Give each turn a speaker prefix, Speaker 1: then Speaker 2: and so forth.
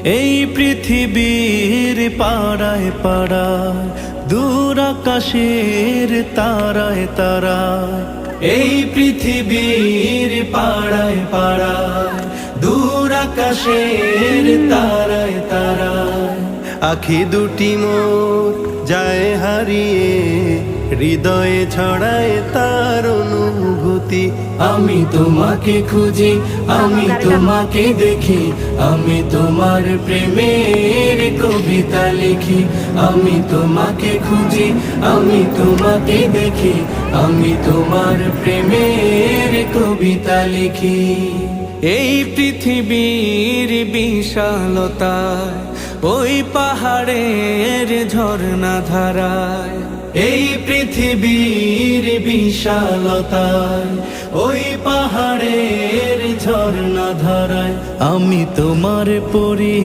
Speaker 1: এই পৃথিবীর পাড়ায় পাড়ায়, দূর আকাশের তারায় তারায়। এই পৃথিবীর পাড়ায় পাড়ায়, দূর আকাশের তারায় তারায়। আখি দুটি মোর যায় হারিয়ে, হৃদয়ে ছড়ায় তার অনুভূতি। আমি তোমাকে খুঁজি, আমি তোমাকে দেখি, আমি তোমার প্রেমের কবিতা লিখি। আমি তোমাকে খুঁজি, আমি তোমাকে দেখি, আমি তোমার প্রেমের কবিতা লিখি। এই পৃথিবীর বিশালতায়, ওই পাহাড়ের ঝর্ণা ধারায়। এই পৃথিবীর বিশালতায়, ওই পাহাড়ের ঝর্ণা ধারায়। আমি তোমার পরি